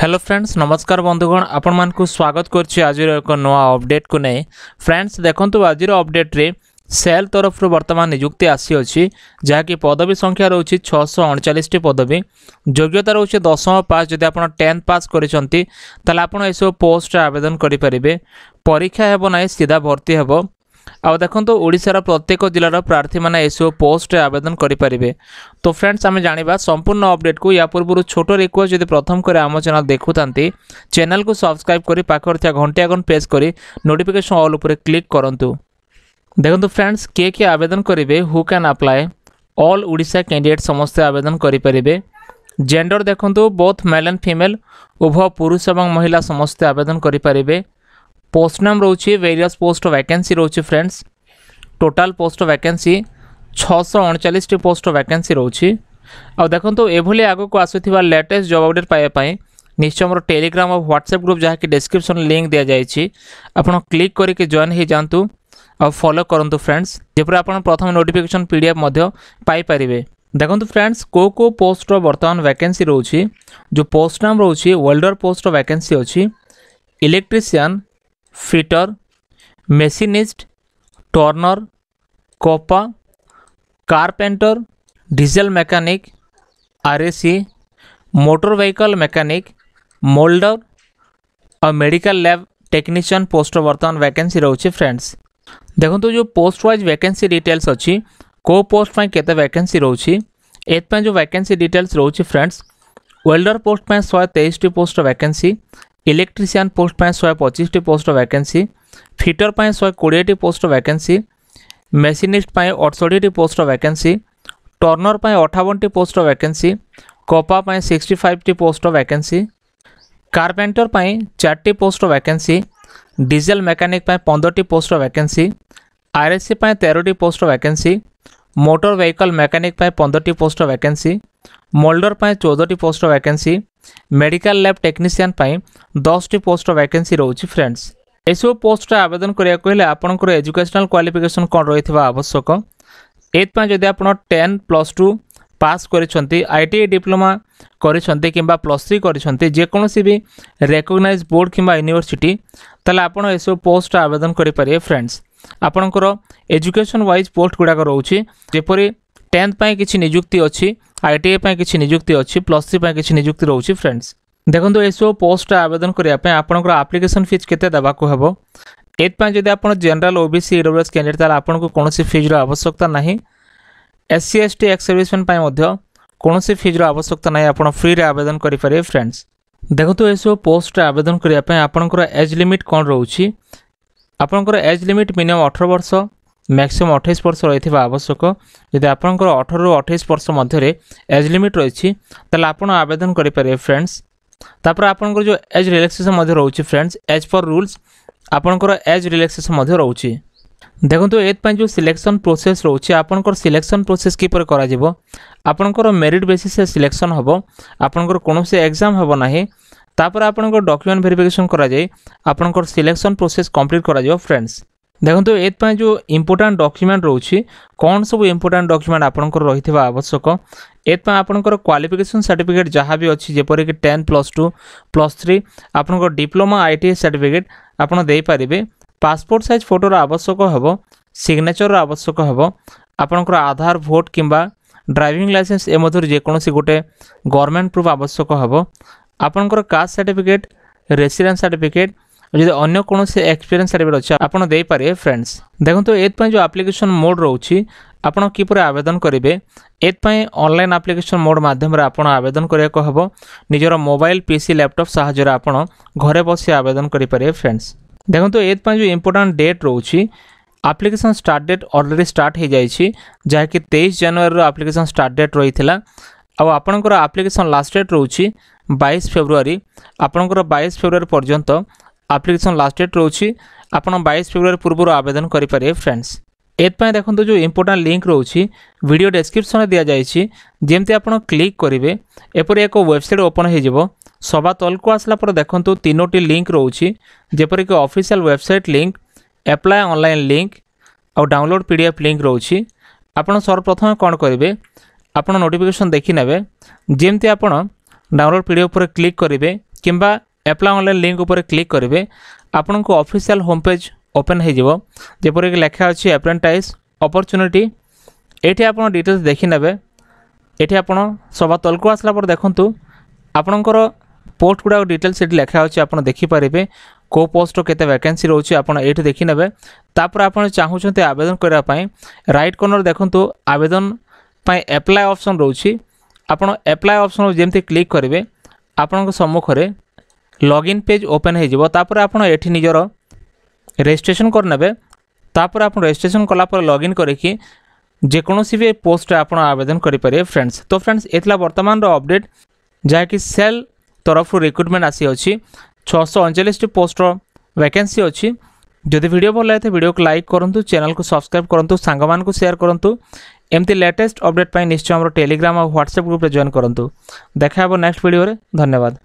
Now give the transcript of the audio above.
Hello friends नमस्कार बंधुगण आपण मान को स्वागत करछि आज एक नवा अपडेट को नहीं। फ्रेंड्स देखंतु आज अपडेट रे सेल तरफ वर्तमान नियुक्ति आसी अछि जहाँकि पदवी संख्या रोची 639 टी पदवी योग्यता रोचे 10वीं पास जदि आपण 10th पास करिसंती तले आपण एसो पोस्ट आवेदन करि परिबे। परीक्षा हेबो नै सीधा भर्ती हेबो। आ देखो ओडिशार प्रत्येक जिलार प्रार्थी मैंने एसओ पोस्ट आवेदन करें। तो फ्रेंड्स आम जाना संपूर्ण अपडेट को या पूर्व छोट रिक्वेस्ट जब प्रथम कर आम चैनल देखुता चैनल को सब्सक्राइब कर पाखे घंटे आइकन प्रेस कर नोटिफिकेशन ऑल उपर क्लिक करूँ। देखो फ्रेंड्स किए आवेदन करेंगे who can apply all Odisha candidate समस्ते आवेदन करेंगे। जेंडर देखो बोथ मेल एंड फीमेल उभय पुरुष और महिला समस्ते आवेदन करेंगे। पोस्ट नाम रोचे वेरियस पोस्ट वैकेंसी रोचे। Friends total post vacancy 639 T post vacancy रोचे। आ देखो एभली आग को आसुवा लेटेस्ट जॉब अपडेट पाइबापी निश्चय मोर टेलीग्राम और व्हाट्सएप ग्रुप जहाँकि डिस्क्रिप्शन लिंक दि जाइए आपड़ क्लिक करके जॉइन हो जातु और फॉलो करूँ। फ्रेंड्स जपर आप प्रथम नोटिफिकेशन पीडीएफ पाइपर। देखो फ्रेंड्स को पोस्ट वर्तमान वैकेंसी रोचे जो पोस्ट नाम रोचे वेल्डर पोस्ट वैकेंसी अच्छी electrician fitter machinist turner COPA carpenter diesel mechanic RAC motor vehicle mechanic moulder और मेडिकल लैब टेक्नीशियन पोस्ट वर्तमान वैकेंसी रोचे। फ्रेंड्स देखो जो पोस्ट वाइज वैकेंसी डिटेल्स अच्छी को पोस्ट पर केते वैकेंसी रोची एथ जो वैकेंसी डिटेल्स रोची। फ्रेंड्स वेल्डर पोस्ट पर 123 टी पोस्ट वैकेंसी इलेक्ट्रीशियन पोस्ट पर 125 टी पोस्ट वैकेंसी फिटर पर 120 टी पोस्ट वैकेंसी मेसिनिस्ट पर 68 टी पोस्ट वैकेंसी टर्नर पर 58 टी पोस्ट वैकेंसी कोपा पर 65 टी पोस्ट वैकेंसी कारपेंटर पर 4 टी पोस्ट वैकेंसी डीजल मैकेनिक पर 15 टी पोस्ट वैकेंसी आरएससी पर 13 टी post vacancy motor vehicle mechanic पर 15 टी पोस्ट वैकेंसी मोल्डर पर 14 टी post vacancy medical lab technician पर 10 टी पोस्ट वैकेंसी रोची। फ्रेंड्स एसबू पोस्ट आवेदन करें आपंकर एजुकेशनल क्वालिफिकेशन कौन रही आवश्यक एथपाई जदि आप 10+2 पास करिसेंती आईटीआई डिप्लोमा करिसेंती किंबा +3 करिसेंती जेकोसी भी रेकग्नाइज बोर्ड किंबा यूनिवर्सिटी ताले आपण एसबू पोस्ट आवेदन करि परिए। फ्रेंड्स आपणकर एजुकेशन वाइज पोस्ट गुड़ाक रोचे जेपरी 10th पाई किछि नियुक्ति अच्छी आईटीआई पाई किछि नियुक्ति अच्छी +3 पाई किछि नियुक्ति रोची। फ्रेंड्स देखो एसबू पोस्ट आवेदन करने आपंकर आप्लिकेशन फीस केते देबाको हेबो एथपाई जदि आपण जनरल ओबीसी ईडब्ल्यूएस कैंडिडेट ताले आपनको कोनोसी फीजर आवश्यकता नाही। एससी एसटी एक्स सर्विसमैन पाई मध्य कोनोसी फीजर आवश्यकता नाही आपण फ्री रे आवेदन करि पारे। फ्रेंड्स देखो एसबू पोस्ट आवेदन करने आपंकर एज लिमिट कौन रोची आपंकर एज लिमिट मिनिमम 18 वर्ष मैक्सिमम 28 वर्ष रही आवश्यक यदि आपंकर 18 ରୁ 28 वर्ष मध्य एज लिमिट रही आप आवेदन करें। फ्रेंड्स तापर आपंकर जो एज रिलैक्सेशन रोचे। फ्रेंड्स एज पर रूल्स आपंकर एज रिलैक्सेशन रोचे। देखो एथपाई जो सिलेक्शन प्रोसेस रोचे आपंकर सिलेक्शन प्रोसेस किपर करा जिवो आपंकर मेरिट बेसिस से सिलेक्शन होबो आपंकर कोनोसी एग्जाम होबो नाही तापर आपंकर डॉक्यूमेंट वेरिफिकेशन करा जाय आपंकर सिलेक्शन प्रोसेस कंप्लीट करा जाय। फ्रेंड्स देखो एथपाई जो इंपोर्टेंट डॉक्यूमेंट रोचे कौन सब इंपोर्टेंट डॉक्यूमेंट आपंकर रही आवश्यक एथपाई आपंकर क्वालिफिकेशन सर्टिफिकेट जहाँ भी अच्छी जेपरिक 10+2 +3 आपंकर डिप्लोमा आईटीआई सर्टिफिकेट आपड़ दे पारे। पासपोर्ट साइज फोटोर आवश्यक हेबो सिग्नेचर आवश्यक हेबो आपंकर आधार भोट किंबा ड्राइविंग लाइसेंस ए मध्य जेकोसी गोटे गवर्नमेंट प्रूफ आवश्यक हेबो आपंकर कास्ट सर्टिफिकेट रेसिडेंस सर्टिफिकेट जदि अन्य कौन से एक्सपीरियंस सर्टिफिकेट अच्छे आपड़ दे पारे। फ्रेंड्स देखो एथपाई जो एप्लिकेशन मोड रोची आपड़ किपर आवेदन करेंगे एथपाई ऑनलाइन एप्लिकेशन मोड माध्यम आपड़ आवेदन करने हेबो निजर मोबाइल पीसी लैपटॉप साहाय्य आपड़ घरे बसी आवेदन करें। फ्रेंड्स देखो एथपाई जो इंपोर्टेंट डेट रोची application start date already start हो जाइए जहाँकि 23 जनवरी एप्लिकेशन स्टार्ट डेट रही है आपणकर एप्लिकेशन लास्ट डेट रोची 22 फेब्रुआरी आपणकर 22 फेब्रुआरी पर्यंत एप्लिकेशन लास्ट डेट रोची आपण 22 फेब्रुआरी पूर्व आवेदन करें। फ्रेंड्स एथपाई देखो जो इंपोर्टेंट लिंक रोची वीडियो डिस्क्रिप्शन दि जाइए जमती आप क्लिक करेंगे एपरी एक वेबसाइट ओपन हो सभा तल को आसला पर देखो 3टी लिंक रोची जेपरिक official website link apply online link और डाउनलोड पीडीएफ लिंक रोची आपण सर्वप्रथम कौन करेंगे आपण नोटिफिकेशन देखी नेबे जेमती आपण डाउनलोड पीडीएफ पर क्लिक करेंगे किंबा एप्लाई ऑनलाइन लिंक उपर क्लिक करेंगे आपण को ऑफिशियल होम पेज ओपन हो जपरिक लेखा अच्छी एप्रेंटाइज अपॉर्चुनिटी ये आप डिटेल्स देखी ने ये आप सभा तल को आसला पर देखूँ आपणकर पोस्ट गुड़ा डिटेल्स ये लेखा अच्छे आप देखिपारे को पोस्ट केते वैकेंसी रोचे आप ये देखी ने तापर आप चाहते आवेदन करने राइट कॉर्नर देखूँ आवेदन एप्लाई ऑप्शन रोची आप एप्लाई ऑप्शन जमती क्लिक करेंगे आपण सम्मुखें लॉगिन पेज ओपन हो तापर आप ये निजर रजिस्ट्रेशन करने तापर आप रजिस्ट्रेशन कलापर लॉगिन करके जेकोसी भी पोस्ट आप आवेदन करेंगे फ्रेंड्स। तो फ्रेंड्स ये वर्तमान अपडेट जहाँकि सेल तरफ रिक्रुटमेंट आसी अच्छी 639 पोस्ट वैकेंसी अच्छी। जदि वीडियो भल लगे वीडियो को लाइक करूँ चैनल को सब्सक्राइब करूँ सांग मान शेयर करूँ एमती लेटेस्ट अपडेट निश्चय आम टेलीग्राम और व्हाट्सएप ग्रुप जॉइन करूँ। देखा नेक्स्ट वीडियो रे धन्यवाद।